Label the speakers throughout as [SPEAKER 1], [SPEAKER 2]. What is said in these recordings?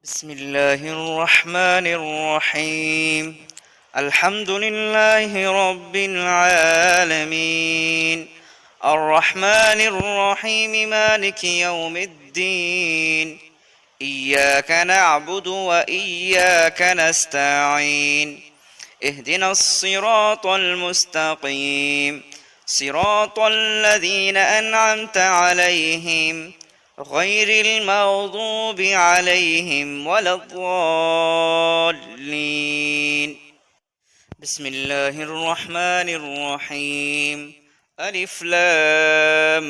[SPEAKER 1] بسم الله الرحمن الرحيم. الحمد لله رب العالمين، الرحمن الرحيم، مالك يوم الدين. إياك نعبد وإياك نستعين. اهدنا الصراط المستقيم، صراط الذين أنعمت عليهم غير المغضوب عليهم ولا الضالين. بسم الله الرحمن الرحيم. ألف لام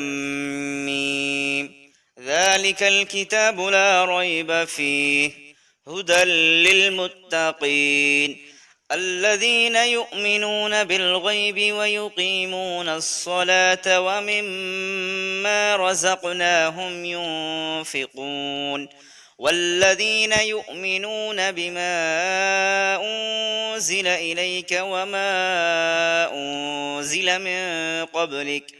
[SPEAKER 1] ميم. ذلك الكتاب لا ريب فيه، هدى للمتقين الذين يؤمنون بالغيب ويقيمون الصلاة ومما رزقناهم ينفقون والذين يؤمنون بما أنزل إليك وما أنزل من قبلك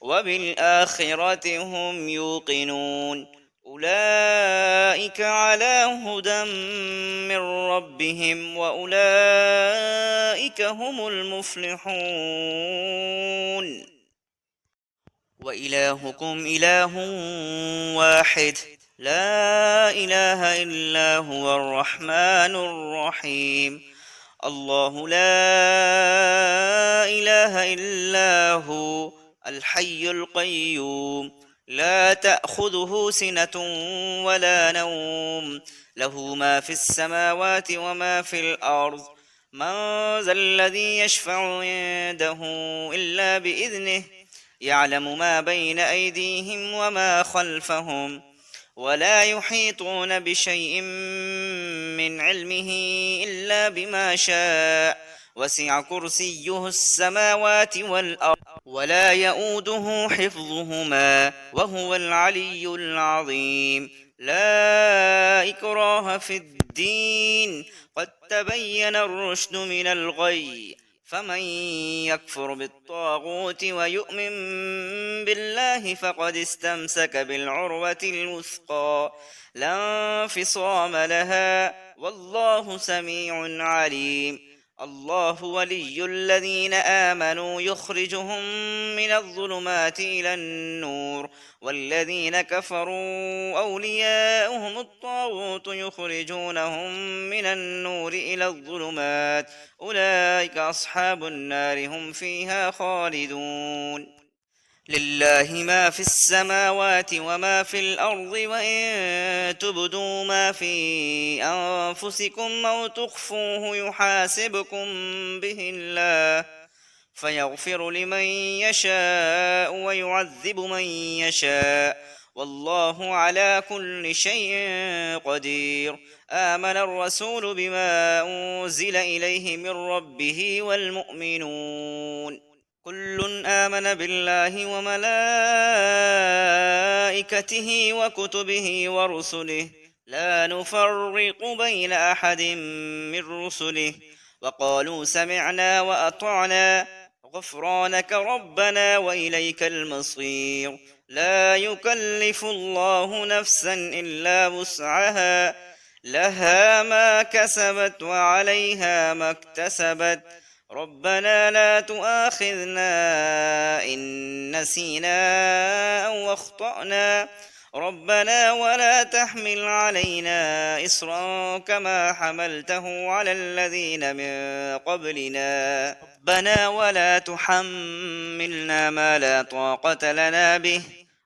[SPEAKER 1] وبالآخرة هم يوقنون. أولئك على هدى من ربهم وأولئك هم المفلحون. وإلهكم إله واحد، لا إله إلا هو الرحمن الرحيم. الله لا إله إلا هو الحي القيوم، لا تأخذه سنة ولا نوم، له ما في السماوات وما في الأرض. من ذا الذي يشفع عنده إلا بإذنه، يعلم ما بين أيديهم وما خلفهم، ولا يحيطون بشيء من علمه إلا بما شاء. وسع كرسيه السماوات والأرض ولا يؤوده حفظهما وهو العلي العظيم. لا إكراه في الدين، قد تبين الرشد من الغي. فمن يكفر بالطاغوت ويؤمن بالله فقد استمسك بالعروة الوثقى، لا انفصام لها، والله سميع عليم. الله ولي الذين آمنوا يخرجهم من الظلمات إلى النور، والذين كفروا أولياؤهم الطاغوت يخرجونهم من النور إلى الظلمات. أولئك أصحاب النار، هم فيها خالدون. لله ما في السماوات وما في الأرض، وإن تبدوا ما في أنفسكم أو تخفوه يحاسبكم به الله، فيغفر لمن يشاء ويعذب من يشاء، والله على كل شيء قدير. آمن الرسول بما أنزل إليه من ربه والمؤمنون كل آمن بالله وملائكته وكتبه ورسله، لا نفرق بين أحد من رسله، وقالوا سمعنا وأطعنا غفرانك ربنا وإليك المصير. لا يكلف الله نفسا إلا وسعها، لها ما كسبت وعليها ما اكتسبت. ربنا لا تؤاخذنا إن نسينا أو أخطأنا، ربنا ولا تحمل علينا إصرا كما حملته على الذين من قبلنا، ربنا ولا تحملنا ما لا طاقة لنا به،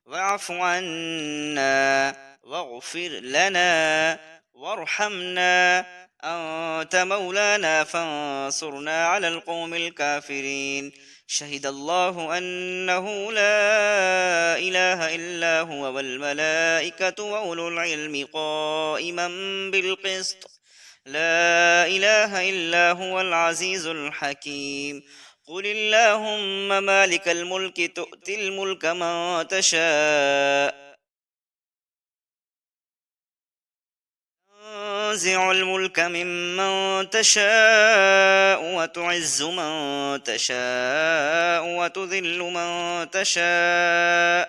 [SPEAKER 1] واعف عنا واغفر لنا وارحمنا، أنت مولانا فانصرنا على القوم الكافرين. شهد الله أنه لا إله إلا هو والملائكة وأولو العلم قائما بالقسط، لا إله إلا هو العزيز الحكيم. قل اللهم مالك الملك تؤتي الملك من تشاء، تنزع الملك ممن تشاء وتعز من تشاء وتذل من تشاء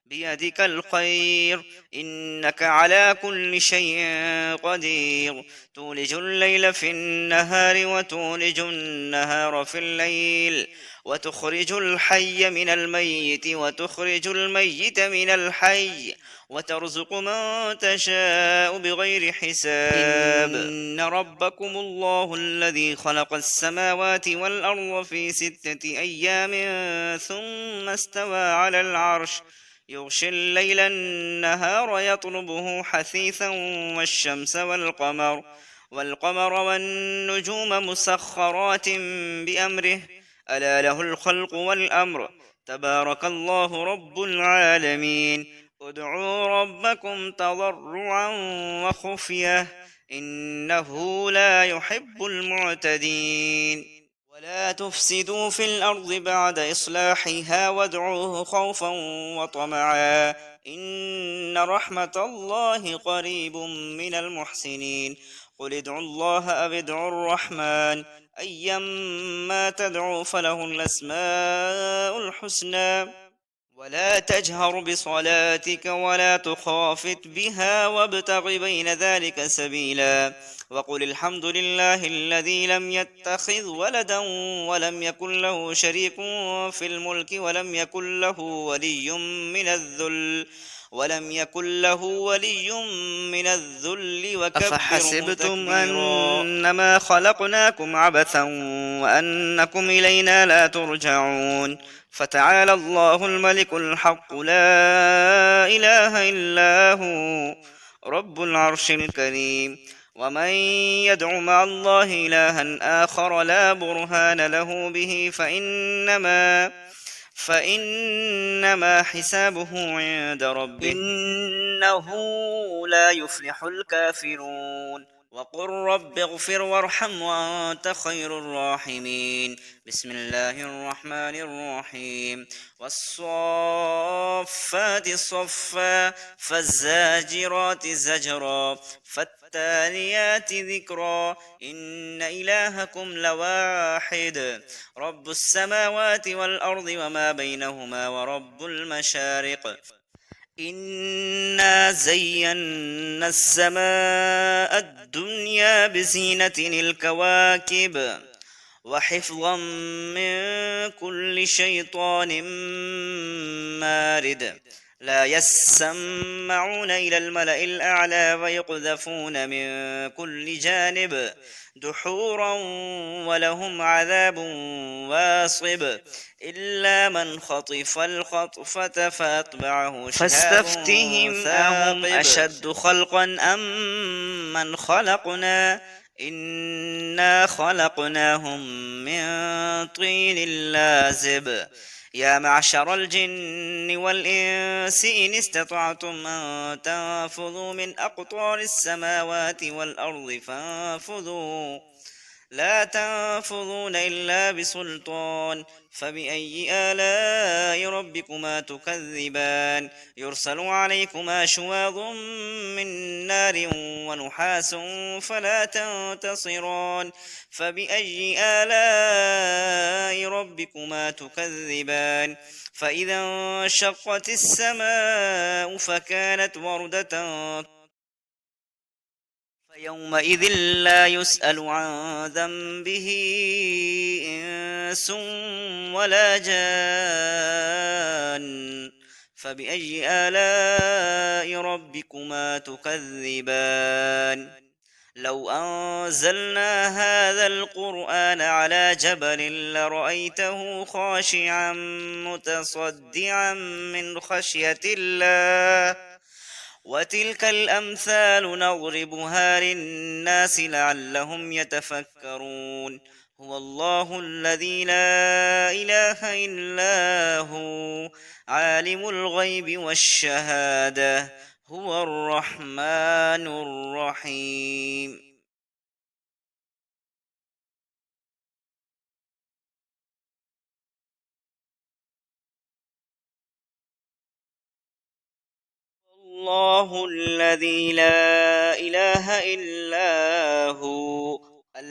[SPEAKER 1] بيدك الخير إنك على كل شيء قدير تولج الليل في النهار وتولج النهار في الليل وتخرج الحي من الميت وتخرج الميت من الحي وترزق من تشاء بغير حساب إن ربكم الله الذي خلق السماوات والأرض في 6 أيام ثم استوى على العرش يغشي الليل النهار يطلبه حثيثا والقمر والنجوم مسخرات بأمره ألا له الخلق والأمر تبارك الله رب العالمين ادعوا ربكم تضرعا وخفية إنه لا يحب المعتدين ولا تفسدوا في الأرض بعد إصلاحها وادعوه خوفا وطمعا إن رحمة الله قريب من المحسنين قل ادعوا الله أو ادعوا الرحمن أيما تدعوا فله الأسماء الحسنى ولا تجهر بصلاتك ولا تخافت بها وابتغ بين ذلك سبيلا وقل الحمد لله الذي لم يتخذ ولدا ولم يكن له شريك في الملك ولم يكن له ولي من الذل وكبره أفحسبتم أنما خلقناكم عبثا وأنكم إلينا لا ترجعون فتعالى الله الملك الحق لا إله إلا هو رب العرش الكريم ومن يدع مع الله إلها آخر لا برهان له به فإنما حسابه عند ربه إنه لا يفلح الكافرون وقل رب اغفر وارحم وأنت خير الراحمين بسم الله الرحمن الرحيم والصافات صفا فالزاجرات زجرا فالتاليات ذكرا إن إلهكم لواحد رب السماوات والأرض وما بينهما ورب المشارق إنا زينا السماء الدنيا بزينة الكواكب وحفظا من كل شيطان مارد لا يسمعون إلى الملأ الأعلى ويقذفون من كل جانب دحورا ولهم عذاب واصب إلا من خطف الخطفة فأتبعه شهاب فاستفتهم أهم أشد خلقا أم من خلقنا إنا خلقناهم من طين لازب يا معشر الجن والإنس إن استطعتم أن تنفذوا من أقطار السماوات والأرض فانفذوا لا تنفذون إلا بسلطان فبأي آلاء ربكما تكذبان يرسل عليكما شواظ من نار ونحاس فلا تنتصران فبأي آلاء ربكما تكذبان فإذا انشقت السماء فكانت وردة فيومئذ لا يسأل عن ذنبه إنس ولا جان فبأي آلاء ربكما تكذبان لو أنزلنا هذا القرآن على جبل لرأيته خاشعا متصدعا من خشية الله وتلك الأمثال نضربها للناس لعلهم يتفكرون هو الله الذي لا إله إلا هو عالم الغيب والشهادة هو الرحمن الرحيم الله الذي لا إله إلا هو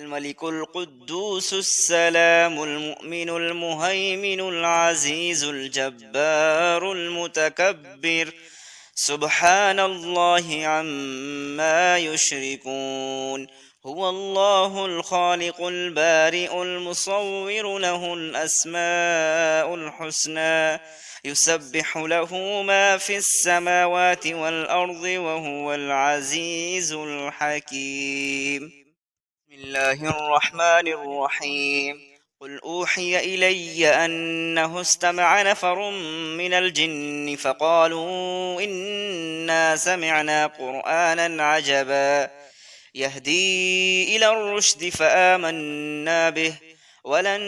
[SPEAKER 1] الملك القدوس السلام المؤمن المهيمن العزيز الجبار المتكبر سبحان الله عما يشركون هو الله الخالق البارئ المصور له الأسماء الحسنى يسبح له ما في السماوات والأرض وهو العزيز الحكيم بسم الله الرحمن الرحيم قل أوحي إلي أنه استمع نفر من الجن فقالوا إنا سمعنا قرآنا عجبا يهدي إلى الرشد فآمنا به ولن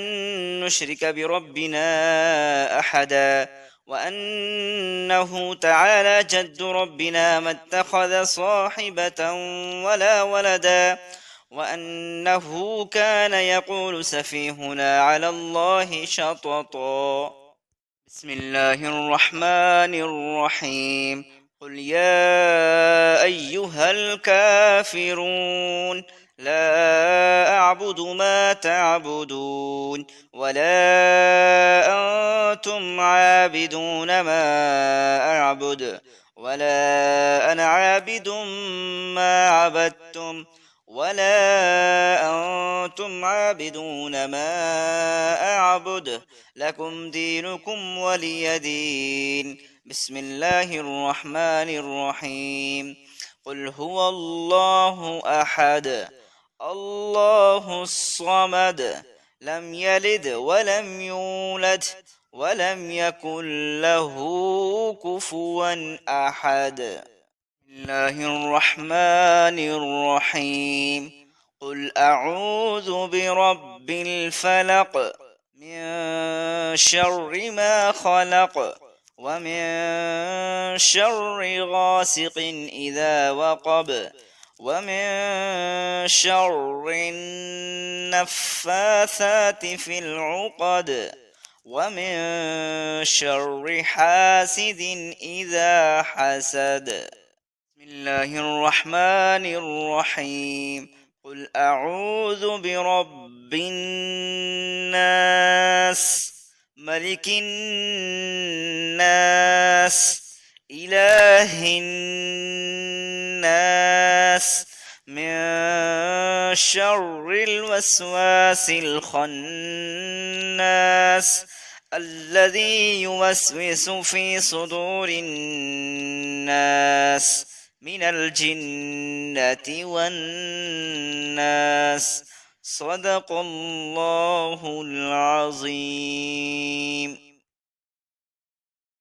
[SPEAKER 1] نشرك بربنا أحدا وأنه تعالى جد ربنا ما اتخذ صاحبة ولا ولدا وأنه كان يقول سفيهنا على الله شططا بسم الله الرحمن الرحيم قل يا أيها الكافرون لا أعبد ما تعبدون ولا أنتم عابدون ما أعبد ولا أنا عابد ما عبدتم ولا أنتم عابدون ما أعبد لكم دينكم ولي دين بسم الله الرحمن الرحيم قل هو الله أحد الله الصمد لم يلد ولم يولد ولم يكن له كفوا أحد بسم الله الرحمن الرحيم قل أعوذ برب الفلق من شر ما خلق ومن شر غاسق إذا وقب ومن شر النفاثات في العقد ومن شر حاسد إذا حسد بسم الله الرحمن الرحيم قل أعوذ برب الناس ملك الناس إله الناس من شر الوسواس الخناس الذي يوسوس في صدور الناس من الجنة والناس صدق الله العظيم.